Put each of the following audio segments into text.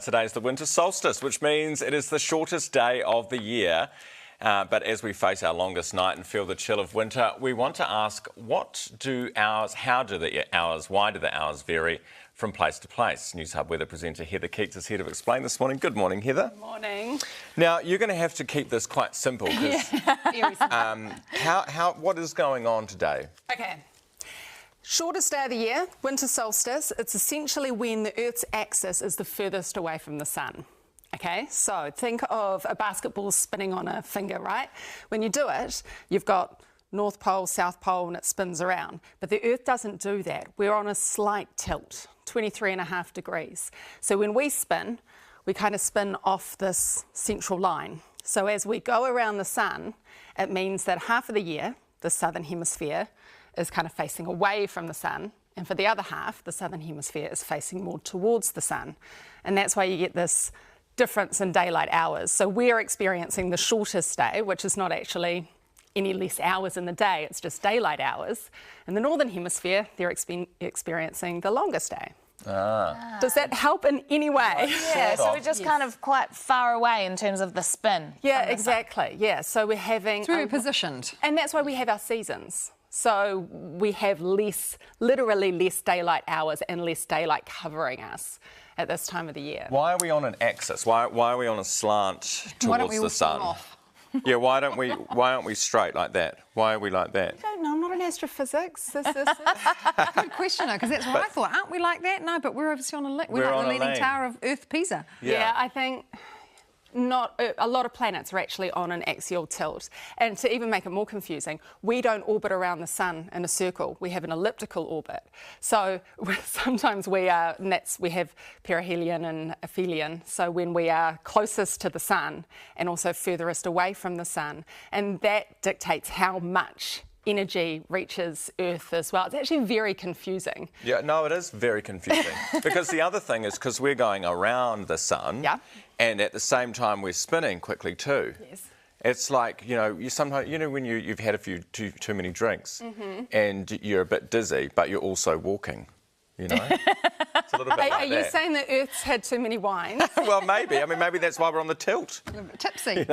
Today is the winter solstice, which means it is the shortest day of the year. But as we face our longest night and feel the chill of winter, we want to ask, why do the hours vary from place to place? Newshub weather presenter Heather Keats is here to explain this morning. Good morning, Heather. Good morning. Now, you're going to have to keep this quite simple because what is going on today? Okay. Shortest day of the year, winter solstice. It's essentially when the Earth's axis is the furthest away from the sun. Okay, so think of a basketball spinning on a finger, right? When you do it, you've got North Pole, South Pole, and it spins around. But the Earth doesn't do that. We're on a slight tilt, 23.5 degrees. So when we spin, we kind of spin off this central line. So as we go around the sun, it means that half of the year, the southern hemisphere, is kind of facing away from the sun, and for the other half, the southern hemisphere is facing more towards the sun. And that's why you get this difference in daylight hours. So we're experiencing the shortest day, which is not actually any less hours in the day, it's just daylight hours. In the northern hemisphere, they're experiencing the longest day. Does that help in any way? Yeah, so we're just kind of quite far away in terms of the spin. Yeah, exactly. Yeah, so we're having... It's very positioned. And that's why we have our seasons. So we have literally less daylight hours and less daylight covering us at this time of the year. Why are we on an axis? Why are we on a slant towards the sun? Yeah, why aren't we straight like that? Why are we like that? I don't know, I'm not an astrophysics. Good question, because that's what I thought. Aren't we like that? No, but we're obviously on a link. We're like the leaning tower of Earth, Pisa. Yeah, I think not a lot of planets are actually on an axial tilt. And to even make it more confusing, we don't orbit around the sun in a circle. We have an elliptical orbit. So sometimes we have perihelion and aphelion. So when we are closest to the sun and also furthest away from the sun, and that dictates how much energy reaches Earth as well. It's actually very confusing. Yeah, no, it is very confusing. Because the other thing is because we're going around the sun, and at the same time we're spinning quickly too. Yes. It's like, you sometimes, when you've had a few too many drinks and you're a bit dizzy, but you're also walking, It's a little bit like Are you saying that Earth's had too many wines? Well, maybe. I mean, maybe that's why we're on the tilt. Tipsy.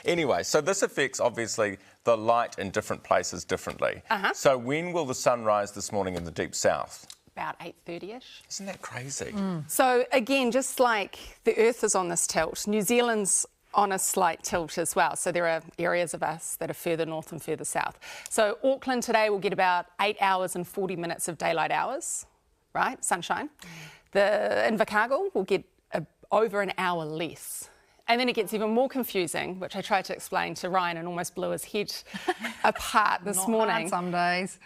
Anyway, so this affects, obviously, the light in different places differently. So when will the sun rise this morning in the deep south? About 8:30ish. Isn't that crazy? So again, just like the Earth is on this tilt, New Zealand's on a slight tilt as well. So there are areas of us that are further north and further south. So Auckland today will get about 8 hours and 40 minutes of daylight hours, right? Sunshine. In Invercargill will get over an hour less. And then it gets even more confusing, which I tried to explain to Ryan and almost blew his head apart this morning. Hard some days.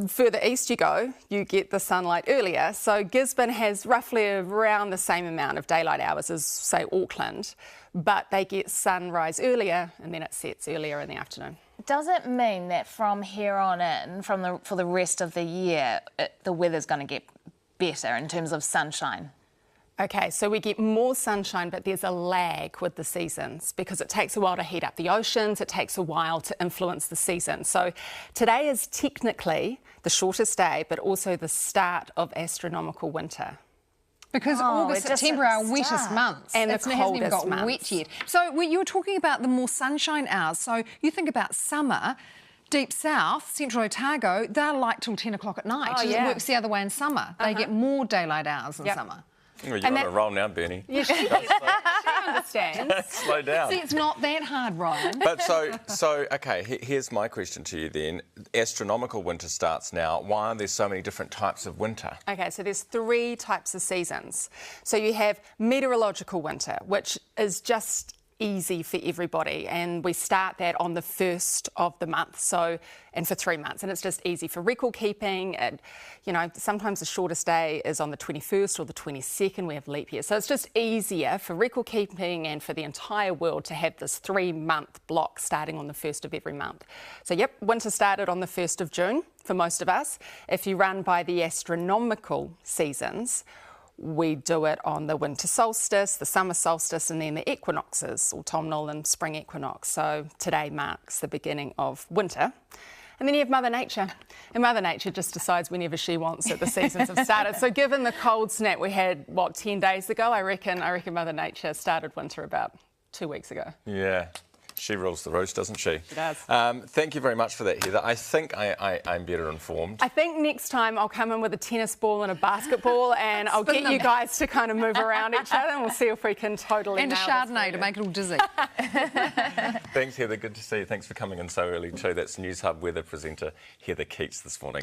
Further east you go, you get the sunlight earlier. So Gisborne has roughly around the same amount of daylight hours as, say, Auckland, but they get sunrise earlier and then it sets earlier in the afternoon. Does it mean that from here on in, for the rest of the year, the weather's going to get better in terms of sunshine? Okay, so we get more sunshine, but there's a lag with the seasons because it takes a while to heat up the oceans, it takes a while to influence the season. So today is technically the shortest day, but also the start of astronomical winter. Because August, September are our wettest months. And it hasn't even got wet yet. So you were talking about the more sunshine hours. So you think about summer, deep south, central Otago, they're light till 10 o'clock at night. It works the other way in summer. They get more daylight hours in summer. Well, you're on a roll now, Bernie. Yeah, she understands. Slow down. See, it's not that hard, Ryan. But so okay, here's my question to you then. Astronomical winter starts now. Why are there so many different types of winter? Okay, so there's 3 types of seasons. So you have meteorological winter, which is just easy for everybody, and we start that on the 1st of the month, and for 3 months, and it's just easy for record keeping. And sometimes the shortest day is on the 21st or the 22nd. We have leap year, so it's just easier for record keeping and for the entire world to have this 3-month block starting on the 1st of every month. So winter started on the 1st of June for most of us. If you run by the astronomical seasons, we do it on the winter solstice, the summer solstice, and then the equinoxes, autumnal and spring equinox. So today marks the beginning of winter. And then you have Mother Nature. And Mother Nature just decides whenever she wants that the seasons have started. So given the cold snap we had, 10 days ago, I reckon Mother Nature started winter about 2 weeks ago. Yeah. She rules the roost, doesn't she? She does. Thank you very much for that, Heather. I think I'm better informed. I think next time I'll come in with a tennis ball and a basketball and I'll get you guys to kind of move around each other and we'll see if we can totally And a nail Chardonnay to make it all dizzy. Thanks, Heather. Good to see you. Thanks for coming in so early too. That's Newshub weather presenter Heather Keats this morning.